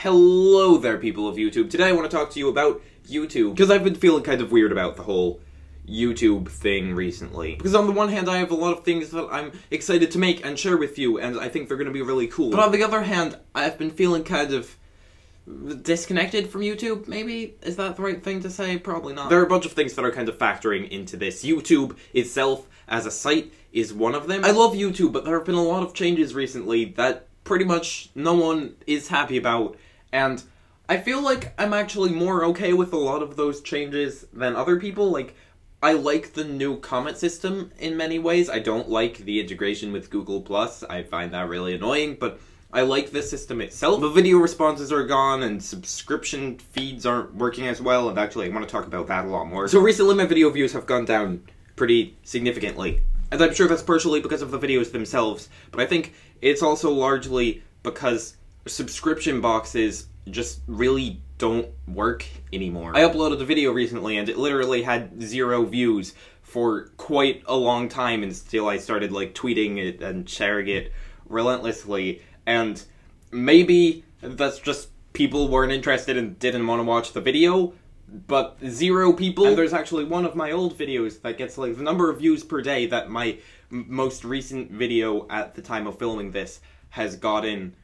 Hello there, people of YouTube. Today I want to talk to you about YouTube, because I've been feeling kind of weird about the whole YouTube thing recently. Because on the one hand, I have a lot of things that I'm excited to make and share with you, and I think they're going to be really cool. But on the other hand, I've been feeling kind of disconnected from YouTube, maybe? Is that the right thing to say? Probably not. There are a bunch of things that are kind of factoring into this. YouTube itself, as a site, is one of them. I love YouTube, but there have been a lot of changes recently that pretty much no one is happy about, and I feel like I'm actually more okay with a lot of those changes than other people. Like, I like the new comment system in many ways. I don't like the integration with Google+. I find that really annoying, but I like the system itself. The video responses are gone, and subscription feeds aren't working as well, and actually I want to talk about that a lot more. So recently my video views have gone down pretty significantly, and I'm sure that's partially because of the videos themselves, but I think it's also largely because subscription boxes just really don't work anymore. I uploaded a video recently and it literally had 0 views for quite a long time until I started like tweeting it and sharing it relentlessly, and maybe that's just people weren't interested and didn't want to watch the video, but 0 people. And there's actually one of my old videos that gets like the number of views per day that my most recent video at the time of filming this has gotten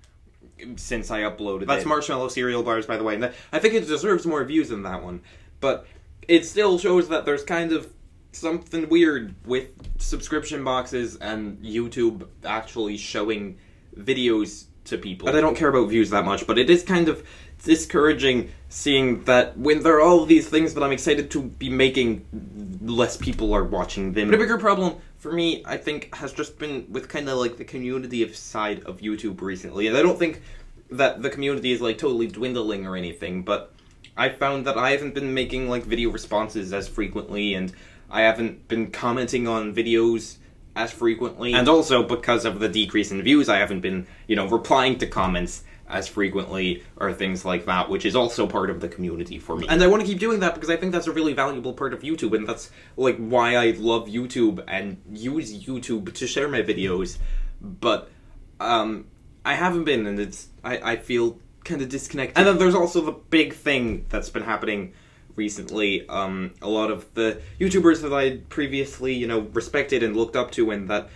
since I uploaded it. That's marshmallow cereal bars, by the way, and I think it deserves more views than that one, but it still shows that there's kind of something weird with subscription boxes and YouTube actually showing videos to people. But I don't care about views that much, but it is kind of discouraging seeing that when there are all these things that I'm excited to be making, less people are watching them. But a bigger problem for me, I think, has just been with kind of like the community side of YouTube recently. And I don't think that the community is like totally dwindling or anything, but I found that I haven't been making like video responses as frequently, and I haven't been commenting on videos as frequently. And also because of the decrease in views, I haven't been, you know, replying to comments as frequently, or things like that, which is also part of the community for me. And I want to keep doing that because I think that's a really valuable part of YouTube, and that's like why I love YouTube and use YouTube to share my videos. But I haven't been, and I feel kind of disconnected. And then there's also the big thing that's been happening recently. A lot of the YouTubers that I previously, you know, respected and looked up to, and that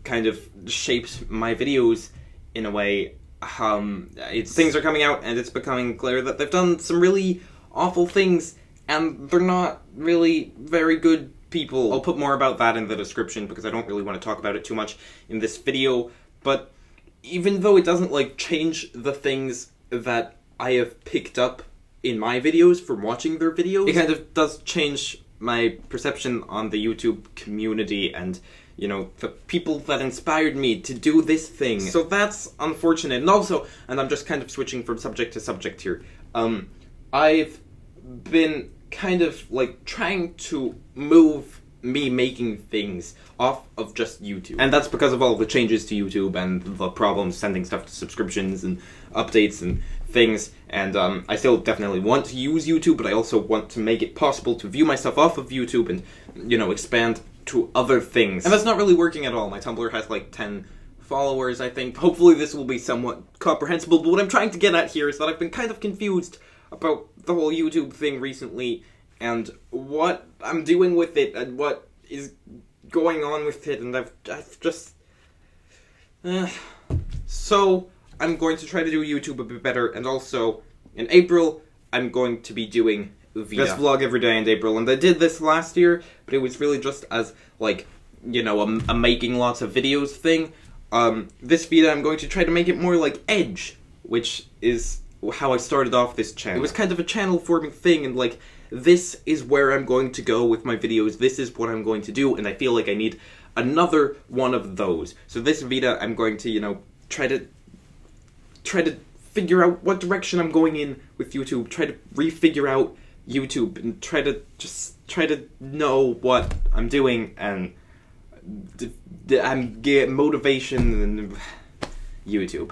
kind of shaped my videos in a way, things are coming out and it's becoming clear that they've done some really awful things, and they're not really very good people. I'll put more about that in the description because I don't really want to talk about it too much in this video, but even though it doesn't like change the things that I have picked up in my videos from watching their videos, it kind of does change my perception on the YouTube community and, you know, the people that inspired me to do this thing. So that's unfortunate. And also, and I'm just kind of switching from subject to subject here, I've been kind of like trying to move me making things off of just YouTube. And that's because of all the changes to YouTube and the problems sending stuff to subscriptions and updates and things. And I still definitely want to use YouTube, but I also want to make it possible to view my stuff off of YouTube and, you know, expand to other things. And that's not really working at all. My Tumblr has like 10 followers, I think. Hopefully this will be somewhat comprehensible, but what I'm trying to get at here is that I've been kind of confused about the whole YouTube thing recently, and what I'm doing with it, and what is going on with it, and I've just... So, I'm going to try to do YouTube a bit better, and also, in April, I'm going to be doing Vita. Just vlog every day in April, and I did this last year, but it was really just as, like, you know, a making lots of videos thing. This Vita, I'm going to try to make it more like Edge, which is how I started off this channel. It was kind of a channel-forming thing, and, like, this is where I'm going to go with my videos, this is what I'm going to do, and I feel like I need another one of those. So this Vita, I'm going to, you know, try to figure out what direction I'm going in with YouTube, try to refigure out YouTube, and try to know what I'm doing, and get motivation and YouTube.